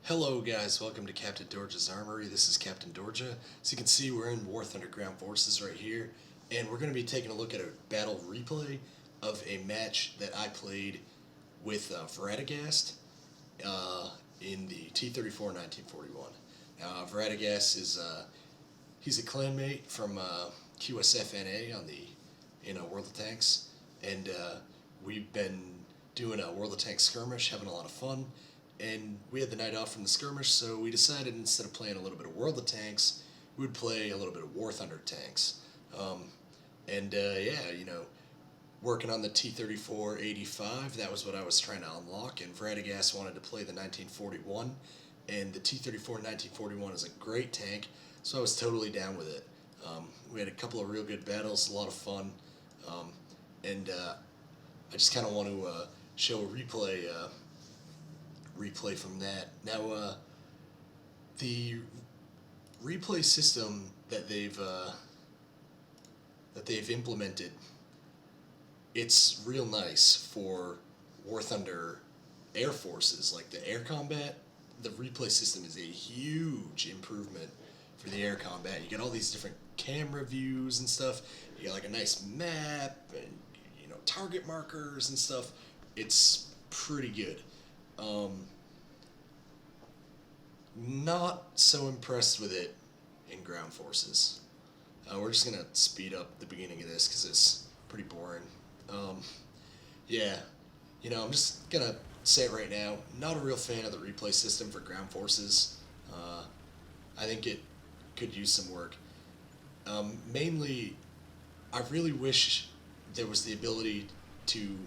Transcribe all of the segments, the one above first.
Hello guys, welcome to Captain Dorja's Armory. This is Captain Dorja. As you can see, we're in War Thunder Ground Forces right here, and we're going to be taking a look at a battle replay of a match that I played with Vradagast in the T-34 1941. Now, Vradagast is he's a clanmate from QSF-NA on the World of Tanks, and we've been doing a World of Tanks skirmish, having a lot of fun. And we had the night off from the skirmish, so we decided instead of playing a little bit of World of Tanks, we would play a little bit of War Thunder Tanks. Working on the T-34 85, that was what I was trying to unlock, and Vradagast wanted to play the 1941, and the T-34 1941 is a great tank, so I was totally down with it. We had a couple of real good battles, a lot of fun, I just kind of want to show a replay from that. Now, the replay system that they've implemented, it's real nice for War Thunder Air Forces, like the air combat. The replay system is a huge improvement for the air combat. You get all these different camera views and stuff. You get like a nice map and target markers and stuff. It's pretty good. Not so impressed with it in ground forces. We're just gonna speed up the beginning of this because it's pretty boring. I'm just gonna say it right now. Not a real fan of the replay system for ground forces. I think it could use some work. Mainly, I really wish there was the ability to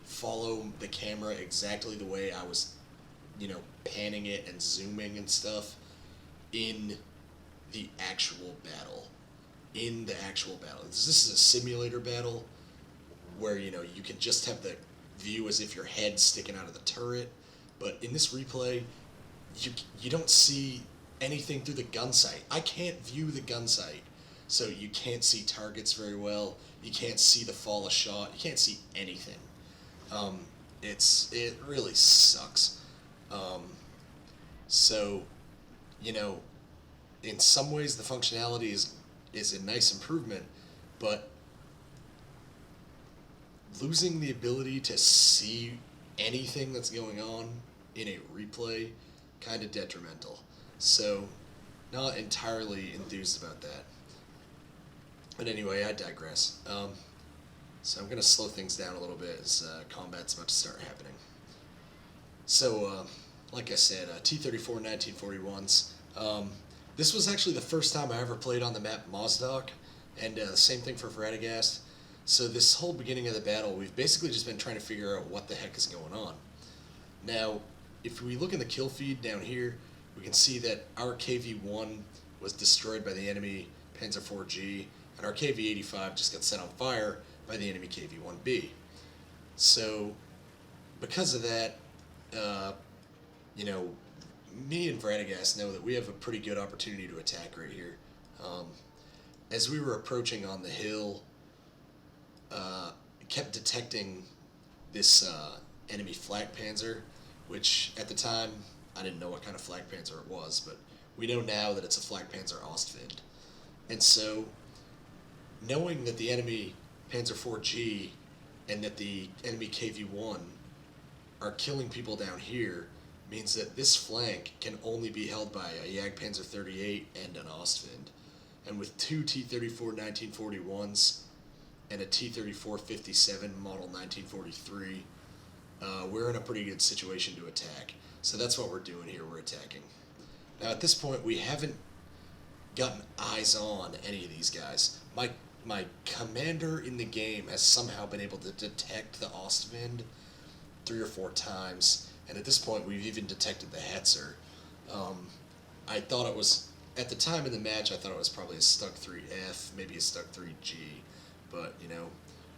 follow the camera exactly the way I was panning it and zooming and stuff in the actual battle. This is a simulator battle where, you can just have the view as if your head's sticking out of the turret, but in this replay, you don't see anything through the gun sight. I can't view the gun sight, so you can't see targets very well, you can't see the fall of shot, you can't see anything. It really sucks. In some ways the functionality is a nice improvement, but losing the ability to see anything that's going on in a replay, kind of detrimental. So, not entirely enthused about that. But anyway, I digress. So I'm going to slow things down a little bit as combat's about to start happening. So, like I said, T-34 1941s. This was actually the first time I ever played on the map Mozdok, and the same thing for Vradagast. So this whole beginning of the battle, we've basically just been trying to figure out what the heck is going on. Now, if we look in the kill feed down here, we can see that our KV-1 was destroyed by the enemy Panzer IV-G, and our KV-85 just got set on fire by the enemy KV-1B. So, because of that, me and Vradagast know that we have a pretty good opportunity to attack right here. As we were approaching on the hill, kept detecting this enemy flak panzer, which at the time I didn't know what kind of flak panzer it was, but we know now that it's a flak panzer Ostwind. And so, knowing that the enemy Panzer IV-G and that the enemy KV-1 are killing people down here means that this flank can only be held by a Jagdpanzer 38 and an Ostwind. And with two T-34 1941s and a T-34 57 model 1943, we're in a pretty good situation to attack. So that's what we're doing here, we're attacking. Now at this point we haven't gotten eyes on any of these guys. My commander in the game has somehow been able to detect the Ostwind 3 or 4 times, and at this point we've even detected the Hetzer. I thought it was, at the time in the match, I thought it was probably a Stuck 3F, maybe a Stuck 3G, but,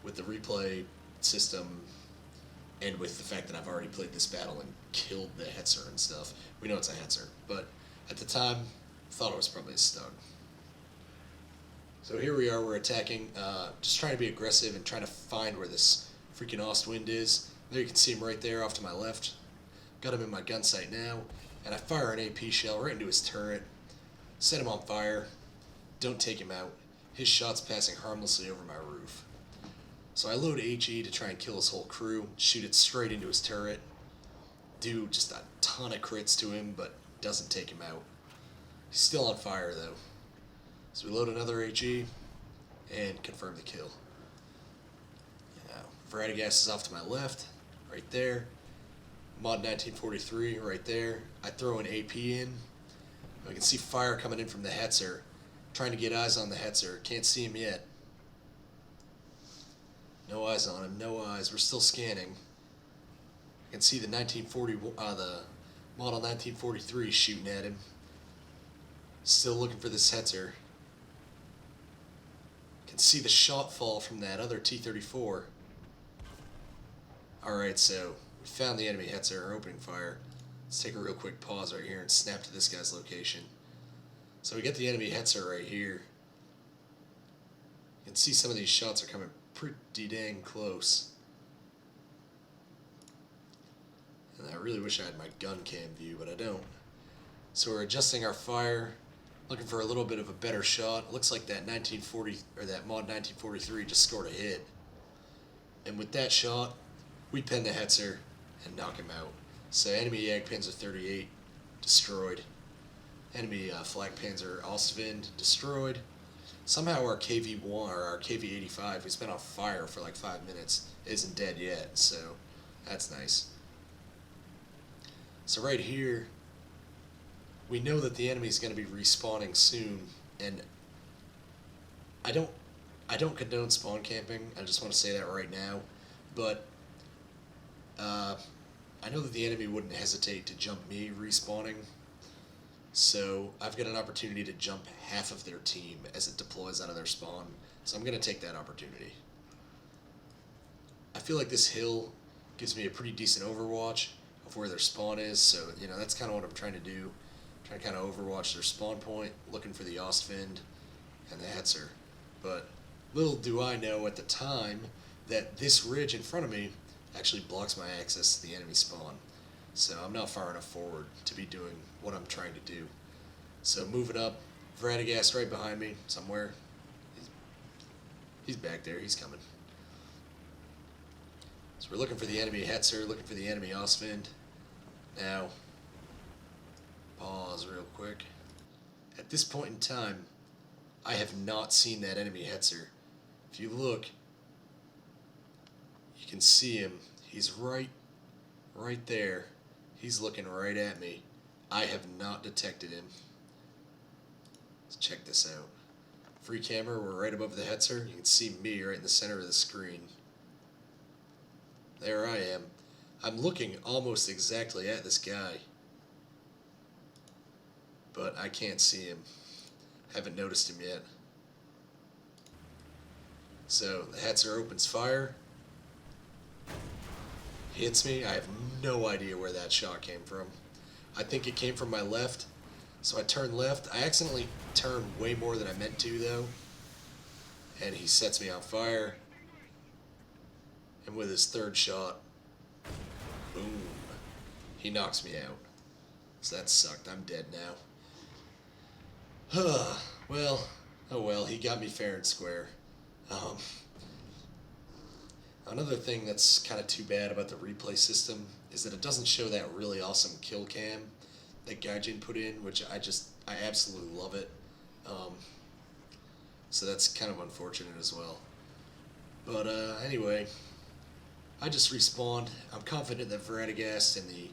with the replay system, and with the fact that I've already played this battle and killed the Hetzer and stuff, we know it's a Hetzer, but at the time, thought it was probably a Stug. So here we are, we're attacking, just trying to be aggressive and trying to find where this freaking Ostwind is. There you can see him right there off to my left. Got him in my gun sight now, and I fire an AP shell right into his turret, set him on fire, don't take him out. His shot's passing harmlessly over my roof. So I load HE to try and kill his whole crew, shoot it straight into his turret, do just a ton of crits to him, but doesn't take him out. He's still on fire though. So we load another HE and confirm the kill. Now, Vradagast is off to my left, right there. Mod 1943 right there. I throw an AP in. I can see fire coming in from the Hetzer. Trying to get eyes on the Hetzer. Can't see him yet. No eyes on him. No eyes. We're still scanning. I can see the the Model 1943 shooting at him. Still looking for this Hetzer. Can see the shot fall from that other T-34. Alright, so we found the enemy Hetzer opening fire. Let's take a real quick pause right here and snap to this guy's location. So we get the enemy Hetzer right here. You can see some of these shots are coming pretty dang close. And I really wish I had my gun cam view, but I don't. So we're adjusting our fire, looking for a little bit of a better shot. It looks like that 1940 or that Mod 1943 just scored a hit. And with that shot, we pin the Hetzer and knock him out. So enemy Jagdpanzer 38 destroyed. Enemy Flak Panzer Ostwind destroyed. Somehow our KV-1 or our KV-85, who's been on fire for like 5 minutes, isn't dead yet. So that's nice. So right here, we know that the enemy's going to be respawning soon, and I don't condone spawn camping. I just want to say that right now, but I know that the enemy wouldn't hesitate to jump me respawning, so I've got an opportunity to jump half of their team as it deploys out of their spawn, so I'm going to take that opportunity. I feel like this hill gives me a pretty decent overwatch of where their spawn is, so you know that's kind of what I'm trying to do. I'm trying to kind of overwatch their spawn point, looking for the Ostwind and the Hetzer. But little do I know at the time that this ridge in front of me actually blocks my access to the enemy spawn. So I'm not far enough forward to be doing what I'm trying to do. So moving up, Vradagast right behind me somewhere. He's back there, he's coming. So we're looking for the enemy Hetzer, looking for the enemy Ostwind. Now, pause real quick. At this point in time, I have not seen that enemy Hetzer. If you look, you can see him. He's right there. He's looking right at me. I have not detected him. Let's check this out. Free camera, we're right above the Hetzer. You can see me right in the center of the screen. There I am. I'm looking almost exactly at this guy, but I can't see him. Haven't noticed him yet. So the Hetzer opens fire, hits me. I have no idea where that shot came from. I think it came from my left, so I turn left. I accidentally turned way more than I meant to though, and he sets me on fire. And with his third shot, boom, he knocks me out. So that sucked. I'm dead now. Well, oh well, he got me fair and square. Another thing that's kind of too bad about the replay system is that it doesn't show that really awesome kill cam that Gaijin put in, which I absolutely love it. So that's kind of unfortunate as well. But anyway, I just respawned. I'm confident that Vradagast and the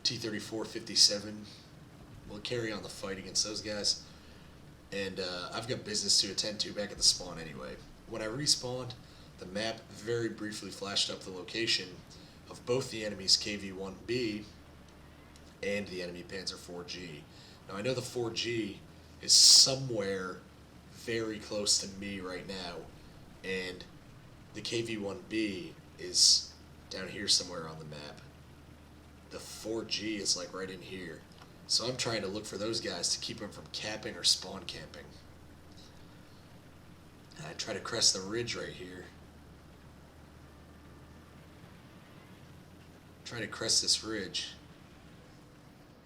T-34 57 will carry on the fight against those guys. And I've got business to attend to back at the spawn anyway. When I respawned, the map very briefly flashed up the location of both the enemy's KV-1B and the enemy Panzer 4G. Now I know the 4G is somewhere very close to me right now, and the KV-1B is down here somewhere on the map. The 4G is like right in here. So I'm trying to look for those guys to keep them from capping or spawn camping. And I try to crest the ridge right here. Try to crest this ridge.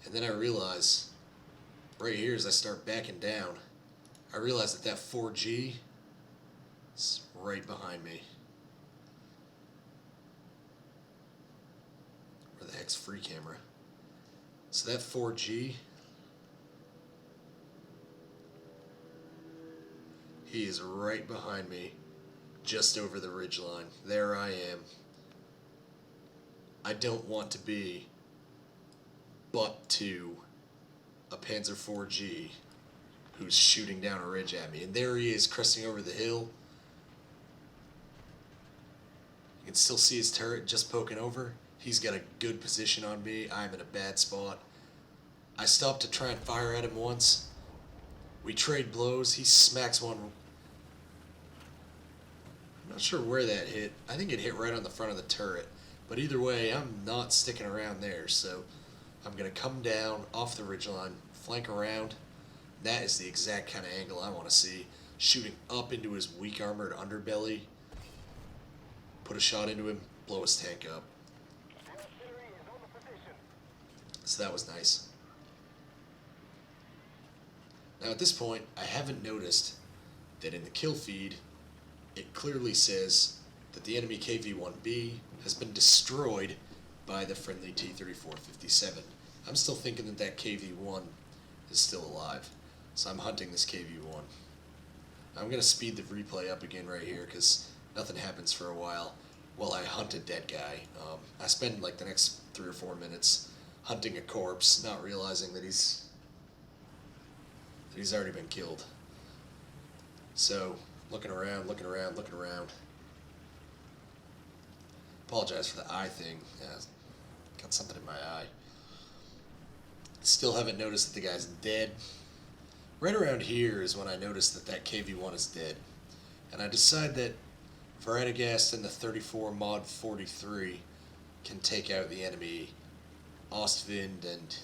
And then I realize, right here as I start backing down, I realize that 4G is right behind me. Where the heck's free camera? So that 4G, he is right behind me, just over the ridgeline. There I am. I don't want to be butt to a Panzer 4G who's shooting down a ridge at me. And there he is, cresting over the hill. You can still see his turret just poking over. He's got a good position on me. I'm in a bad spot. I stopped to try and fire at him once. We trade blows. He smacks one. I'm not sure where that hit. I think it hit right on the front of the turret. But either way, I'm not sticking around there. So I'm going to come down off the ridgeline, flank around. That is the exact kind of angle I want to see. Shooting up into his weak armored underbelly. Put a shot into him, blow his tank up. So that was nice. Now at this point, I haven't noticed that in the kill feed, it clearly says that the enemy KV-1B has been destroyed by the friendly T-34-57. I'm still thinking that KV-1 is still alive, so I'm hunting this KV-1. I'm going to speed the replay up again right here because nothing happens for a while I hunted that guy. I spend like the next 3 or 4 minutes hunting a corpse, not realizing that he's already been killed. So, looking around. Apologize for the eye thing. Yeah, got something in my eye. Still haven't noticed that the guy's dead. Right around here is when I noticed that KV-1 is dead. And I decide that Vradagast and the 34 Mod 43 can take out the enemy Ostwind and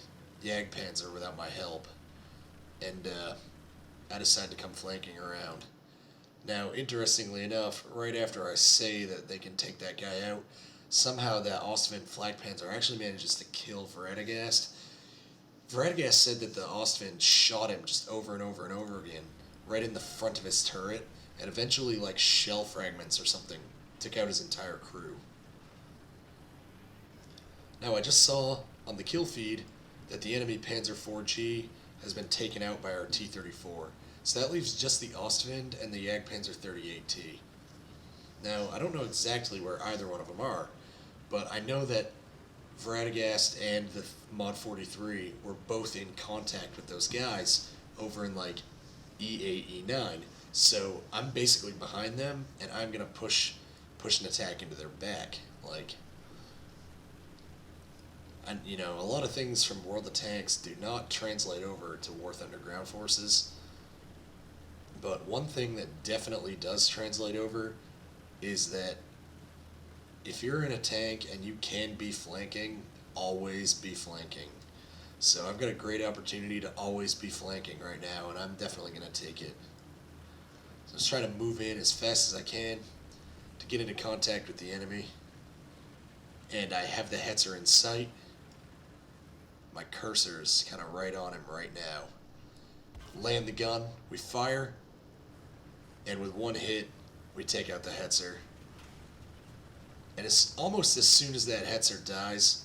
Jagdpanzer without my help. And I decide to come flanking around. Now, interestingly enough, right after I say that they can take that guy out, somehow that Ostwind Flakpanzer actually manages to kill Vradagast. Vradagast said that the Ostwind shot him just over and over and over again, right in the front of his turret, and eventually, like shell fragments or something, took out his entire crew. Now, I just saw on the kill feed that the enemy Panzer 4G has been taken out by our T-34. So that leaves just the Ostwind and the Jagdpanzer 38T. Now, I don't know exactly where either one of them are, but I know that Vradagast and the Mod 43 were both in contact with those guys over in like E8, E9. So I'm basically behind them, and I'm gonna push an attack into their back. Like, and you know, a lot of things from World of Tanks do not translate over to War Thunder Ground Forces. But one thing that definitely does translate over is that if you're in a tank and you can be flanking, always be flanking. So I've got a great opportunity to always be flanking right now, and I'm definitely going to take it. So I'm just trying to move in as fast as I can to get into contact with the enemy. And I have the Hetzer in sight. My cursor's kind of right on him right now. Land the gun, we fire, and with one hit, we take out the Hetzer. And it's almost as soon as that Hetzer dies,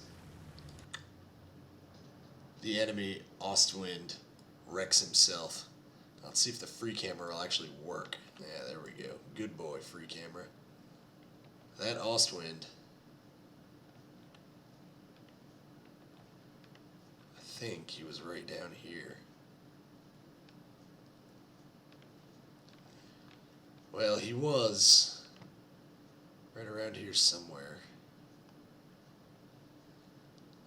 the enemy Ostwind wrecks himself. Let's see if the free camera will actually work. Yeah, there we go. Good boy, free camera. That Ostwind, I think he was right down here. Well, he was right around here somewhere.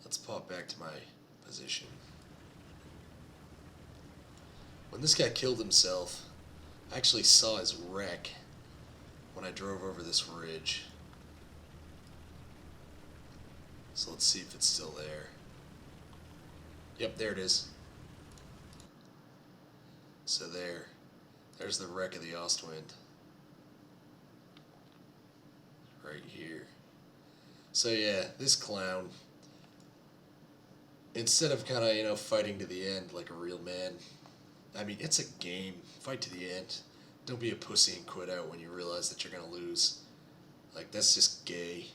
Let's pop back to my position. When this guy killed himself, I actually saw his wreck when I drove over this ridge. So let's see if it's still there. Yep, there it is. So there's the wreck of the Ostwind. Right here. So yeah, this clown instead of kind of, fighting to the end like a real man. I mean, it's a game. Fight to the end. Don't be a pussy and quit out when you realize that you're going to lose. Like, that's just gay.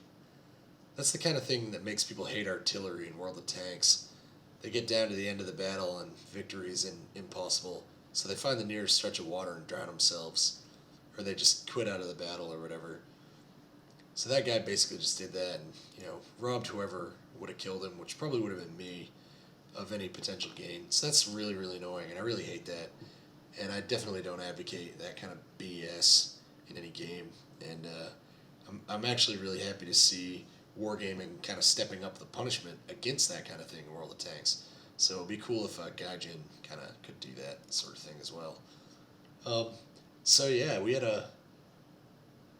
That's the kind of thing that makes people hate artillery in World of Tanks. They get down to the end of the battle and victory is impossible, so they find the nearest stretch of water and drown themselves. Or they just quit out of the battle or whatever. So that guy basically just did that and, robbed whoever would have killed him, which probably would have been me, of any potential gain. So that's really, really annoying, and I really hate that. And I definitely don't advocate that kind of BS in any game. And I'm actually really happy to see Wargaming kind of stepping up the punishment against that kind of thing in World of Tanks. So it'd be cool if Gaijin kind of could do that sort of thing as well. So yeah, we had a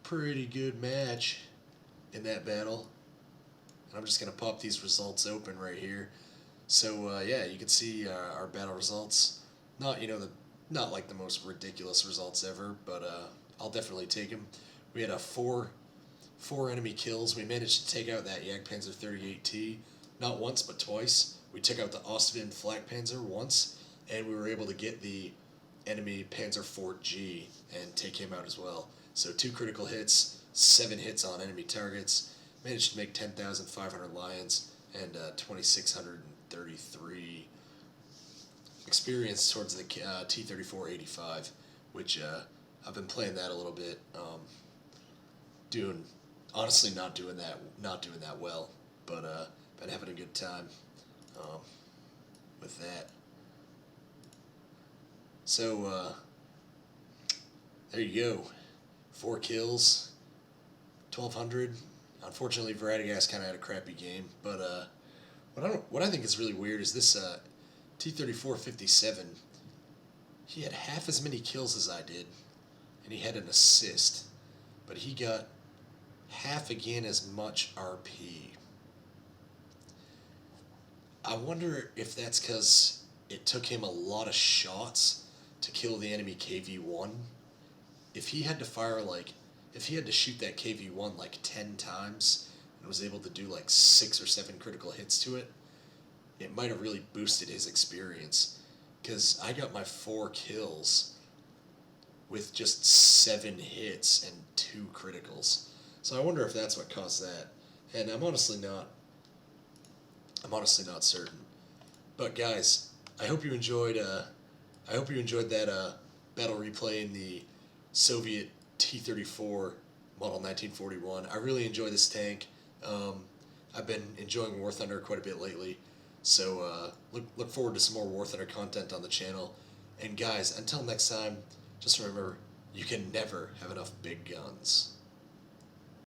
pretty good match in that battle. And I'm just going to pop these results open right here. So yeah, you can see our battle results. Not not like the most ridiculous results ever, but I'll definitely take them. We had four enemy kills. We managed to take out that Jagdpanzer 38T not once but twice. We took out the Ostwind Flak Panzer once, and we were able to get the enemy Panzer Fort G and take him out as well. So 2 critical hits, 7 hits on enemy targets. Managed to make 10,500 lions and 2,633 experience towards the T-34 85, which I've been playing that a little bit. Honestly not doing that well, but been having a good time with that. So there you go, 4 kills, 1,200. Unfortunately, Vradagast kind of had a crappy game, but what I think is really weird is this T-34 57. He had half as many kills as I did, and he had an assist, but he got half again as much RP. I wonder if that's because it took him a lot of shots to kill the enemy KV-1. If he had to if he had to shoot that KV-1 like 10 times and was able to do like 6 or 7 critical hits to it, it might have really boosted his experience. Because I got my 4 kills with just 7 hits and 2 criticals. So I wonder if that's what caused that. And I'm honestly not certain. But guys, I hope you enjoyed that battle replay in the Soviet T-34 model 1941. I really enjoy this tank. I've been enjoying War Thunder quite a bit lately. So look forward to some more War Thunder content on the channel. And guys, until next time, just remember, you can never have enough big guns.